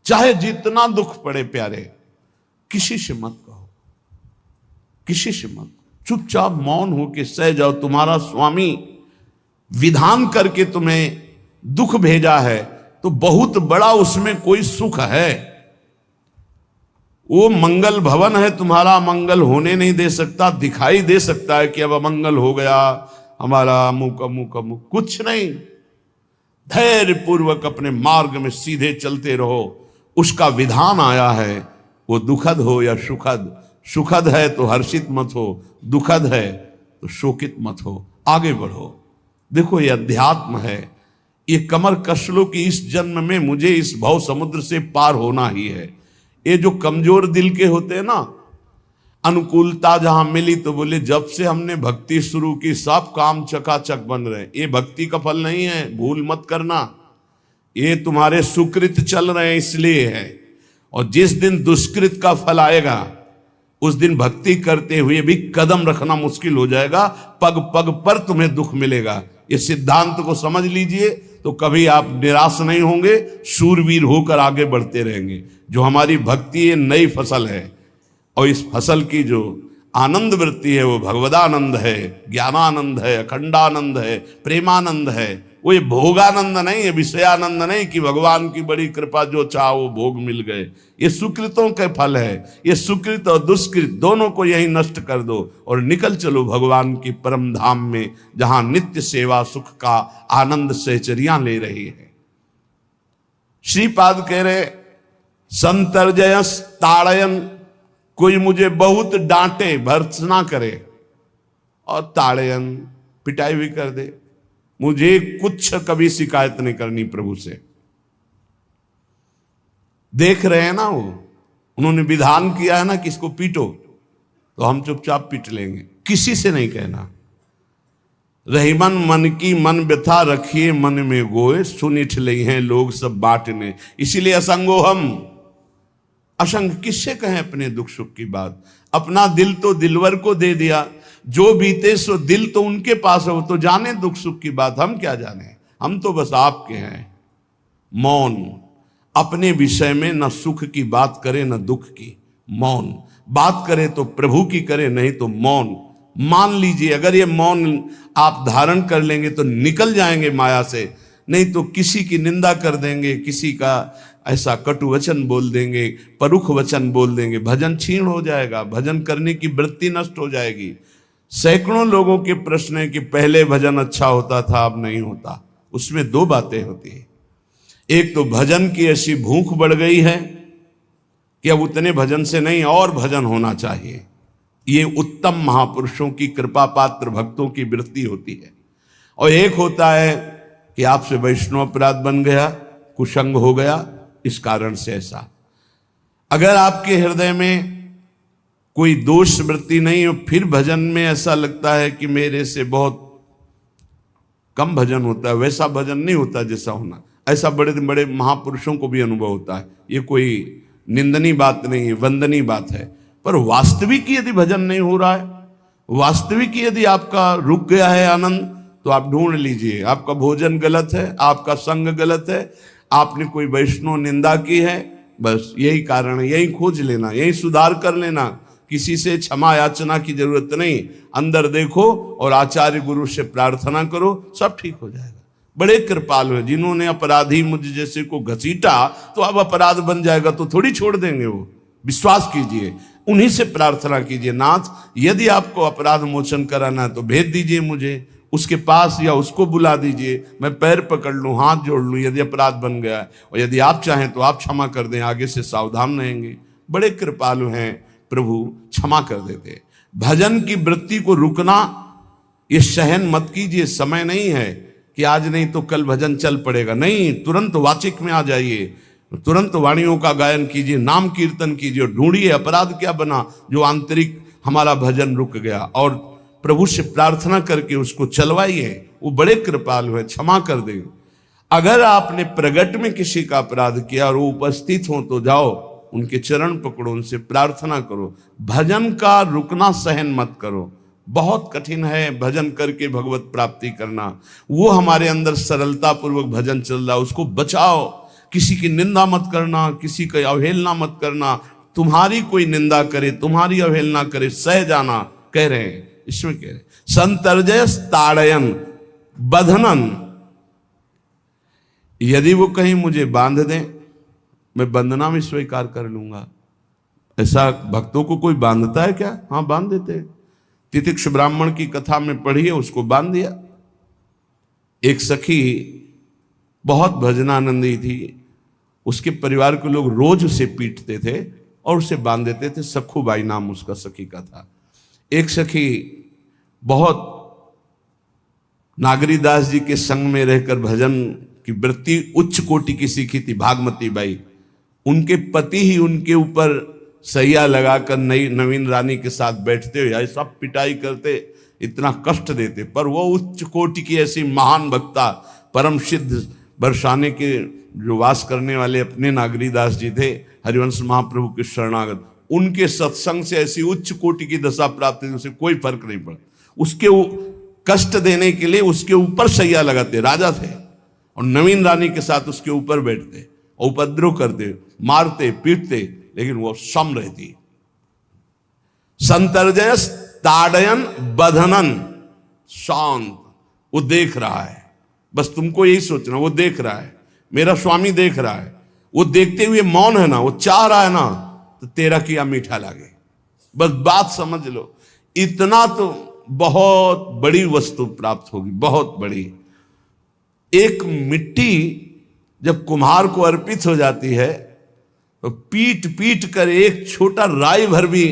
चाहे जितना दुख पड़े प्यारे, किसी से मत कहो, किसी से मत, चुपचाप मौन होके सह जाओ। तुम्हारा स्वामी विधान करके तुम्हें दुख भेजा है तो बहुत बड़ा उसमें कोई सुख है। वो मंगल भवन है, तुम्हारा मंगल होने नहीं दे सकता। दिखाई दे सकता है कि अब अमंगल हो गया हमारा, अमुक अमुक अमुक, कुछ नहीं। धैर्य पूर्वक अपने मार्ग में सीधे चलते रहो। उसका विधान आया है, वो दुखद हो या सुखद, सुखद है तो हर्षित मत हो, दुखद है तो शोकित मत हो, आगे बढ़ो। देखो ये अध्यात्म है, ये कमर कस लो कि इस जन्म में मुझे इस भव समुद्र से पार होना ही है। ये जो कमजोर दिल के होते हैं ना, अनुकूलता जहां मिली तो बोले जब से हमने भक्ति शुरू की सब काम चकाचक बन रहे। ये भक्ति का फल नहीं है, भूल मत करना। ये तुम्हारे सुकृत चल रहे हैं इसलिए है। और जिस दिन दुष्कृत का फल आएगा उस दिन भक्ति करते हुए भी कदम रखना मुश्किल हो जाएगा, पग पग पर तुम्हें दुख मिलेगा। ये सिद्धांत को समझ लीजिए तो कभी आप निराश नहीं होंगे, शूरवीर होकर आगे बढ़ते रहेंगे। जो हमारी भक्ति ये नई फसल है और इस फसल की जो आनंद वृत्ति है वो भगवदानंद है, ज्ञानानंद है, अखंडानंद है, प्रेमानंद है। वो ये भोगानंद नहीं है, विषयानंद नहीं कि भगवान की बड़ी कृपा जो चाहो वो भोग मिल गए। ये सुकृतों के फल है। ये सुकृत और दुष्कृत दोनों को यही नष्ट कर दो और निकल चलो भगवान की परम धाम में, जहां नित्य सेवा सुख का आनंद सहचरियां ले रही है। श्रीपाद कह रहे संतर्जयस ताड़यन, कोई मुझे बहुत डांटे भर्त्सना करे और ताड़यन पिटाई भी कर दे, मुझे कुछ कभी शिकायत नहीं करनी प्रभु से। देख रहे हैं ना, वो उन्होंने विधान किया है ना कि इसको पीटो, तो हम चुपचाप पीट लेंगे, किसी से नहीं कहना। रहीमन मन की मन व्यथा रखिए मन में गोए, सुनिठ ले हैं लोग सब बांटने। इसीलिए असंगो हम, असंग किससे कहें अपने दुख सुख की बात। अपना दिल तो दिलवर को दे दिया, जो बीते सो दिल तो उनके पास है, वो तो जाने दुख सुख की बात, हम क्या जाने। हम तो बस आपके हैं। मौन, अपने विषय में न सुख की बात करे न दुख की, मौन। बात करे तो प्रभु की करे, नहीं तो मौन। मान लीजिए अगर ये मौन आप धारण कर लेंगे तो निकल जाएंगे माया से, नहीं तो किसी की निंदा कर देंगे, किसी का ऐसा कटु वचन बोल देंगे, परुख वचन बोल देंगे, भजन छीण हो जाएगा, भजन करने की वृत्ति नष्ट हो जाएगी। सैकड़ों लोगों के प्रश्न है कि पहले भजन अच्छा होता था अब नहीं होता। उसमें दो बातें होती है, एक तो भजन की ऐसी भूख बढ़ गई है कि अब उतने भजन से नहीं और भजन होना चाहिए। ये उत्तम महापुरुषों की कृपा पात्र भक्तों की वृत्ति होती है। और एक होता है कि आपसे वैष्णव अपराध बन गया, कुसंग हो गया, इस कारण से ऐसा। अगर आपके हृदय में कोई दोष वृत्ति नहीं हो, फिर भजन में ऐसा लगता है कि मेरे से बहुत कम भजन होता है, वैसा भजन नहीं होता जैसा होना। ऐसा बड़े बड़े महापुरुषों को भी अनुभव होता है। ये कोई निंदनीय बात नहीं है, वंदनीय बात है। पर वास्तविक यदि भजन नहीं हो रहा है, वास्तविक यदि आपका रुक गया है आनंद, तो आप ढूंढ लीजिए आपका भोजन गलत है, आपका संग गलत है, आपने कोई वैष्णव निंदा की है। बस यही कारण है, यही खोज लेना, यही सुधार कर लेना। किसी से क्षमा याचना की जरूरत नहीं। अंदर देखो और आचार्य गुरु से प्रार्थना करो, सब ठीक हो जाएगा। बड़े कृपालु हैं, जिन्होंने अपराधी मुझ जैसे को घसीटा तो अब अपराध बन जाएगा तो थोड़ी छोड़ देंगे वो। विश्वास कीजिए, उन्हीं से प्रार्थना कीजिए, नाथ यदि आपको अपराध मोचन कराना है तो भेज दीजिए मुझे उसके पास, या उसको बुला दीजिए, मैं पैर पकड़ लूं, हाथ जोड़ लूं यदि अपराध बन गया है। और यदि आप चाहें तो आप क्षमा कर दें, आगे से सावधान रहेंगे। बड़े कृपालु हैं प्रभु, क्षमा कर देते। भजन की वृत्ति को रुकना ये सहन मत कीजिए। समय नहीं है कि आज नहीं तो कल भजन चल पड़ेगा, नहीं, तुरंत वाचिक में आ जाइए, तुरंत वाणियों का गायन कीजिए, नाम कीर्तन कीजिए, ढूंढिए अपराध क्या बना जो आंतरिक हमारा भजन रुक गया, और प्रभु से प्रार्थना करके उसको चलवाइए। वो बड़े कृपालु है, क्षमा कर देंगे। अगर आपने प्रगट में किसी का अपराध किया और वो उपस्थित हो तो जाओ, उनके चरण पकड़ो, उनसे प्रार्थना करो। भजन का रुकना सहन मत करो। बहुत कठिन है भजन करके भगवत प्राप्ति करना। वो हमारे अंदर सरलता पूर्वक भजन चल रहा है, उसको बचाओ। किसी की निंदा मत करना, किसी की अवहेलना मत करना, तुम्हारी कोई निंदा करे, तुम्हारी अवहेलना करे, सह जाना, कह रहे हैं, इसमें कह रहे हैं संतर्जय ताड़यन बंधनन। यदि वो कहीं मुझे बांध दें, मैं बंधना भी स्वीकार कर लूंगा। ऐसा भक्तों को कोई बांधता है क्या? हाँ, बांध देते हैं। तितिक्ष ब्राह्मण की कथा में पढ़िए, उसको बांध दिया। एक सखी बहुत भजनानंदी थी, उसके परिवार के लोग रोज उसे पीटते थे और उसे बांध देते थे। सखूबाई नाम उसका सखी का था। एक सखी बहुत नागरीदास जी के संग में रहकर भजन की वृत्ति उच्च कोटि की सीखी थी, भागमती बाई। उनके पति ही उनके ऊपर सैया लगाकर नवीन रानी के साथ बैठते हुए ऐसा पिटाई करते, इतना कष्ट देते, पर वो उच्च कोटि की ऐसी महान वक्ता, परम सिद्ध बरसाने के जो वास करने वाले अपने नागरीदास जी थे, हरिवंश महाप्रभु के शरणागत, उनके सत्संग से ऐसी उच्च कोटि की दशा प्राप्त हुई, उसे कोई फर्क नहीं पड़ा। उसके कष्ट देने के लिए उसके ऊपर सैया लगाते, राजा थे, और नवीन रानी के साथ उसके ऊपर बैठते, उपद्रव करते, मारते, पीटते, लेकिन वो सम रहती। संतर्जय ताड़यन बंधनन, शांत, वो देख रहा है, बस तुमको यही सोचना, वो देख रहा है, मेरा स्वामी देख रहा है, वो देखते हुए मौन है ना, वो चाह रहा है ना, तो तेरा किया मीठा लागे, बस बात समझ लो। इतना तो बहुत बड़ी वस्तु प्राप्त होगी, बहुत बड़ी। एक मिट्टी जब कुम्हार को अर्पित हो जाती है तो पीट पीट कर एक छोटा राई भर भी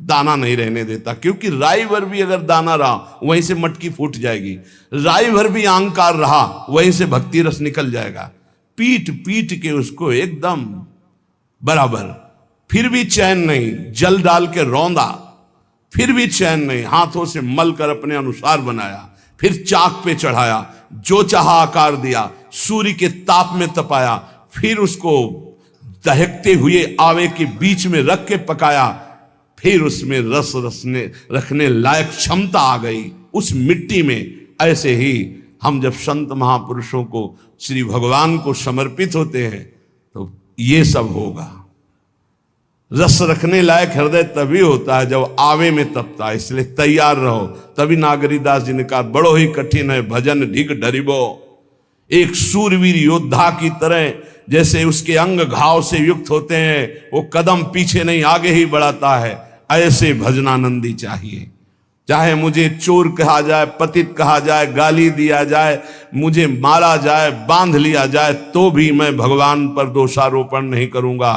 दाना नहीं रहने देता, क्योंकि राई भर भी अगर दाना रहा वहीं से मटकी फूट जाएगी, राई भर भी अहंकार रहा वहीं से भक्ति रस निकल जाएगा। पीट पीट के उसको एकदम बराबर, फिर भी चैन नहीं, जल डाल के रौंदा, फिर भी चैन नहीं, हाथों से मल कर अपने अनुसार बनाया, फिर चाक पे चढ़ाया, जो चाहा आकार दिया, सूर्य के ताप में तपाया, फिर उसको दहकते हुए आवे के बीच में रख के पकाया, फिर उसमें रस रखने लायक क्षमता आ गई उस मिट्टी में। ऐसे ही हम जब संत महापुरुषों को, श्री भगवान को समर्पित होते हैं तो ये सब होगा। रस रखने लायक हृदय तभी होता है जब आवे में तपता है, इसलिए तैयार रहो। तभी नागरीदास जी ने कहा, बड़ो ही कठिन है भजन ढिग डरिबो। एक सूरवीर योद्धा की तरह जैसे उसके अंग घाव से युक्त होते हैं, वो कदम पीछे नहीं आगे ही बढ़ाता है, ऐसे भजनानंदी चाहिए। चाहे मुझे चोर कहा जाए, पतित कहा जाए, गाली दिया जाए, मुझे मारा जाए, बांध लिया जाए, तो भी मैं भगवान पर दोषारोपण नहीं करूंगा।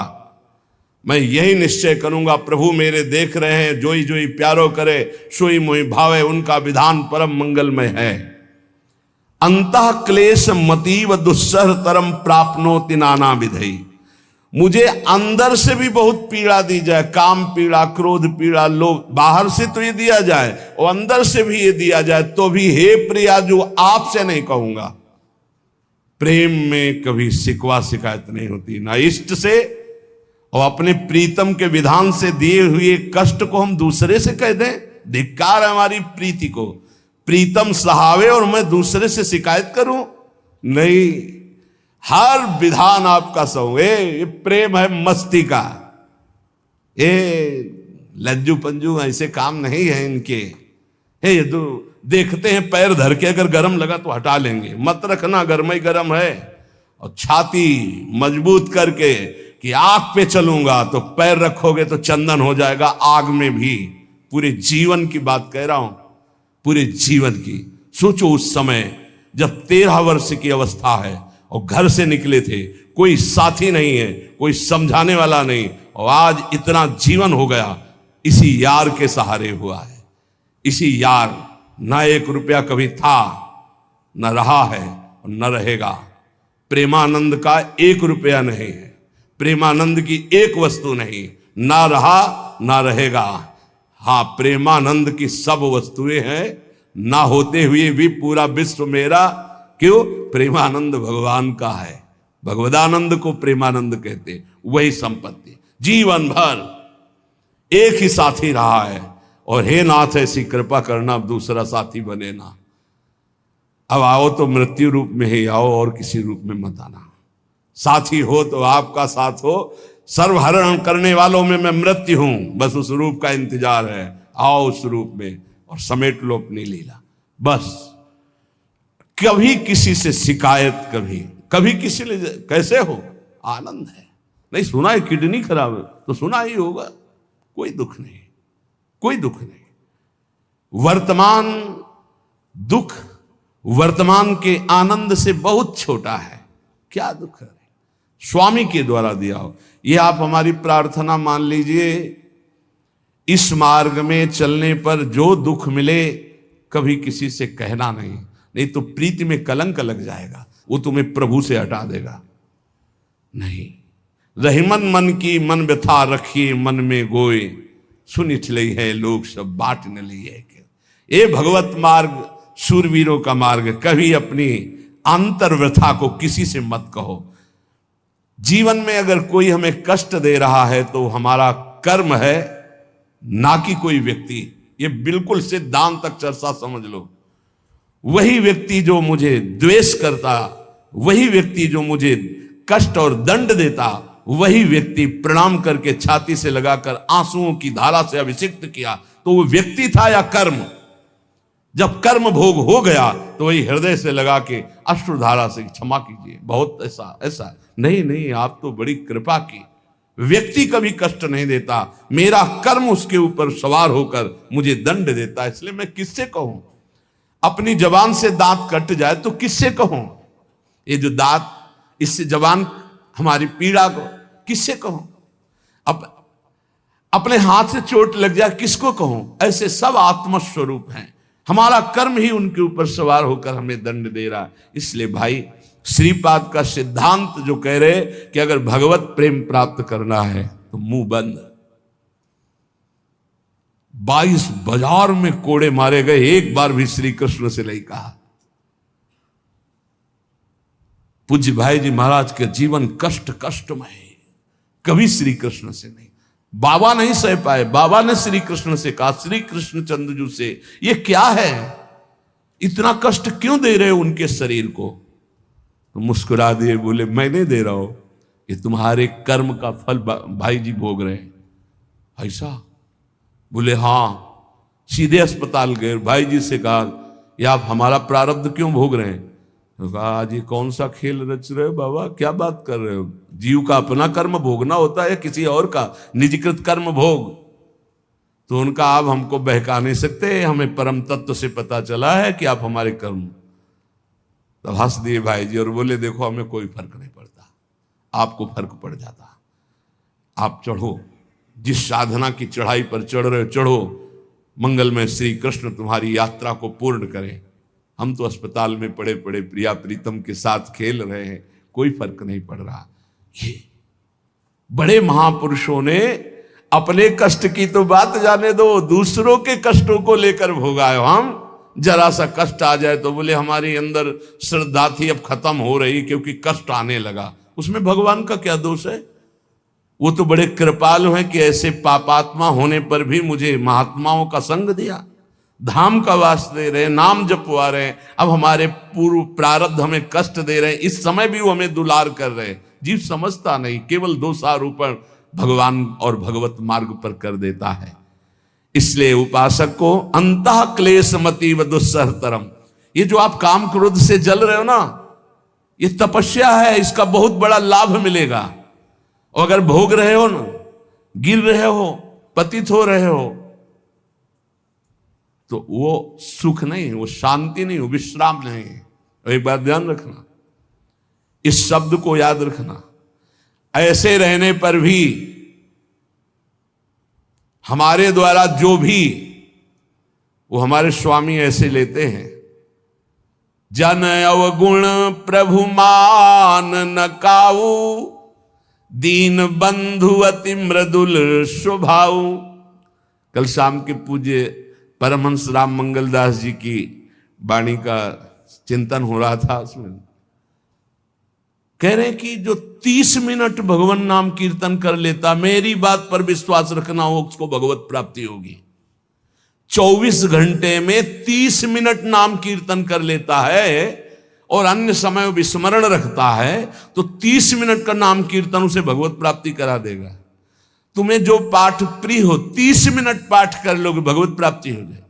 मैं यही निश्चय करूंगा, प्रभु मेरे देख रहे हैं, जोई जोई प्यारो करे सोई मोई भावे, उनका विधान परम मंगलमय है। अंतः क्लेश मतीव दुस्सह तरम प्राप्नोति नाना विधई। मुझे अंदर से भी बहुत पीड़ा दी जाए, काम पीड़ा, क्रोध पीड़ा, लोभ, बाहर से तो ये दिया जाए और अंदर से भी ये दिया जाए, तो भी हे प्रिया जो आपसे नहीं कहूंगा। प्रेम में कभी शिकवा शिकायत नहीं होती, ना इष्ट से, और अपने प्रीतम के विधान से दिए हुए कष्ट को हम दूसरे से कह दें, धिक्कार है हमारी प्रीति को। प्रीतम सहावे और मैं दूसरे से शिकायत करूं? नहीं, हर विधान आपका सहूं। ये प्रेम है मस्ती का, ये लज्जू पंजू ऐसे काम नहीं है इनके। ये तो देखते हैं पैर धर के, अगर गर्म लगा तो हटा लेंगे, मत रखना गर्म ही गर्म है। और छाती मजबूत करके कि आग पे चलूंगा, तो पैर रखोगे तो चंदन हो जाएगा आग में भी। पूरे जीवन की बात कह रहा हूं, पूरे जीवन की। सोचो उस समय जब 13 वर्ष की अवस्था है और घर से निकले थे, कोई साथी नहीं है, कोई समझाने वाला नहीं, और आज इतना जीवन हो गया इसी यार के सहारे हुआ है। इसी यार, ना 1 रुपया कभी था, न रहा है और न रहेगा। प्रेमानंद का 1 रुपया नहीं है, प्रेमानंद की एक वस्तु नहीं, ना रहा ना रहेगा। हाँ, प्रेमानंद की सब वस्तुएं हैं, ना होते हुए भी पूरा विश्व मेरा। क्यों? प्रेमानंद भगवान का है, भगवदानंद को प्रेमानंद कहते। वही संपत्ति जीवन भर एक ही साथी रहा है, और हे नाथ ऐसी कृपा करना अब दूसरा साथी बने ना। अब आओ तो मृत्यु रूप में ही आओ, और किसी रूप में मत आना। साथी हो तो आपका साथ हो, सर्वहरण करने वालों में मैं मृत्यु हूं, बस उस रूप का इंतजार है, आओ उस रूप में और समेट लो अपनी लीला। बस कभी किसी से शिकायत, कभी किसी ने कैसे हो, आनंद है। नहीं सुना है किडनी खराब है तो सुना ही होगा, कोई दुख नहीं, कोई दुख नहीं। वर्तमान दुख वर्तमान के आनंद से बहुत छोटा है, क्या दुख है, स्वामी के द्वारा दिया हो। ये आप हमारी प्रार्थना मान लीजिए, इस मार्ग में चलने पर जो दुख मिले कभी किसी से कहना नहीं तो प्रीति में कलंक लग जाएगा, वो तुम्हें प्रभु से हटा देगा। नहीं, रहीमन मन की मन व्यथा रखिए मन में गोए, सुनिठ लई है लोग सब बाट न लिए। ये भगवत मार्ग शूरवीरों का मार्ग, कभी अपनी अंतर व्यथा को किसी से मत कहो। जीवन में अगर कोई हमें कष्ट दे रहा है तो हमारा कर्म है, ना कि कोई व्यक्ति। ये बिल्कुल सिद्धांत चर्चा समझ लो। वही व्यक्ति जो मुझे द्वेष करता, वही व्यक्ति जो मुझे कष्ट और दंड देता, वही व्यक्ति प्रणाम करके छाती से लगाकर आंसुओं की धारा से अभिषिक्त किया, तो वो व्यक्ति था या कर्म? जब कर्म भोग हो गया तो वही हृदय से लगा के अश्रुधारा से क्षमा कीजिए, बहुत ऐसा नहीं, आप तो बड़ी कृपा की। व्यक्ति कभी कष्ट नहीं देता, मेरा कर्म उसके ऊपर सवार होकर मुझे दंड देता, इसलिए मैं किससे कहूं? अपनी जबान से दांत कट जाए तो किससे कहूं? ये जो दांत, इससे जबान हमारी पीड़ा को किससे कहूं? अपने हाथ से चोट लग जाए किसको कहूं? ऐसे सब आत्मस्वरूप हैं, हमारा कर्म ही उनके ऊपर सवार होकर हमें दंड दे रहा है। इसलिए भाई, श्रीपाद का सिद्धांत जो कह रहे कि अगर भगवत प्रेम प्राप्त करना है तो मुंह बंद। 22 बाजार में कोड़े मारे गए, एक बार भी श्री कृष्ण से नहीं कहा। पूज्य भाई जी महाराज के जीवन कष्टमय है, कभी श्री कृष्ण से नहीं। बाबा नहीं सह पाए, बाबा ने श्री कृष्ण से कहा, श्री कृष्ण चंद्रजू से, ये क्या है, इतना कष्ट क्यों दे रहे हो उनके शरीर को? तो मुस्कुरा दिए, बोले मैं नहीं दे रहा हूं, ये तुम्हारे कर्म का फल भाई जी भोग रहे हैं। ऐसा? बोले हाँ। सीधे अस्पताल गए, भाई जी से कहा, ये आप हमारा प्रारब्ध क्यों भोग रहे हैं? तो कहा, आज ये कौन सा खेल रच रहे हो बाबा, क्या बात कर रहे हो? जीव का अपना कर्म भोगना होता है, किसी और का निजकृत कर्म भोग? तो उनका, आप हमको बहका नहीं सकते, हमें परम तत्व से पता चला है कि आप हमारे कर्म। तब हंस दिए भाई जी और बोले, देखो हमें कोई फर्क नहीं पड़ता, आपको फर्क पड़ जाता। आप चढ़ो, जिस साधना की चढ़ाई पर चढ़ रहे हो चढ़ो, मंगलमय श्री कृष्ण तुम्हारी यात्रा को पूर्ण करें। हम तो अस्पताल में पड़े पड़े प्रिया प्रीतम के साथ खेल रहे हैं, कोई फर्क नहीं पड़ रहा। ये बड़े महापुरुषों ने अपने कष्ट की तो बात जाने दो, दूसरों के कष्टों को लेकर भोगाए। हम जरा सा कष्ट आ जाए तो बोले हमारी अंदर श्रद्धा थी अब खत्म हो रही क्योंकि कष्ट आने लगा। उसमें भगवान का क्या दोष है? वो तो बड़े कृपालु हैं कि ऐसे पापात्मा होने पर भी मुझे महात्माओं का संग दिया, धाम का वास दे रहे, नाम जपवा रहे। अब हमारे पूर्व प्रारब्ध हमें कष्ट दे रहे हैं, इस समय भी वो हमें दुलार कर रहे हैं। जीव समझता नहीं, केवल दोषारोपण भगवान और भगवत मार्ग पर कर देता है। इसलिए उपासक को अंतः क्लेश मति व दुस्सहतरम, ये जो आप काम क्रोध से जल रहे हो ना, ये तपस्या है, इसका बहुत बड़ा लाभ मिलेगा। और अगर भोग रहे हो ना, गिर रहे हो, पतित हो रहे हो, तो वो सुख नहीं, वो शांति नहीं, वो विश्राम नहीं। एक बात ध्यान रखना, इस शब्द को याद रखना। ऐसे रहने पर भी हमारे द्वारा जो भी, वो हमारे स्वामी ऐसे लेते हैं, जन अवगुण प्रभु मान न काऊ, दीन बंधु अति मृदुल स्वभाव। कल शाम के पूज्य परमहंस राम मंगल दास जी की वाणी का चिंतन हो रहा था, उसमें कह रहे कि जो 30 मिनट भगवान नाम कीर्तन कर लेता, मेरी बात पर विश्वास रखना हो, उसको भगवत प्राप्ति होगी। 24 घंटे में 30 मिनट नाम कीर्तन कर लेता है और अन्य समय वो विस्मरण रखता है तो 30 मिनट का नाम कीर्तन उसे भगवत प्राप्ति करा देगा। तुम्हें जो पाठ प्रिय हो 30 मिनट पाठ कर लोगे, भगवत प्राप्ति हो जाए।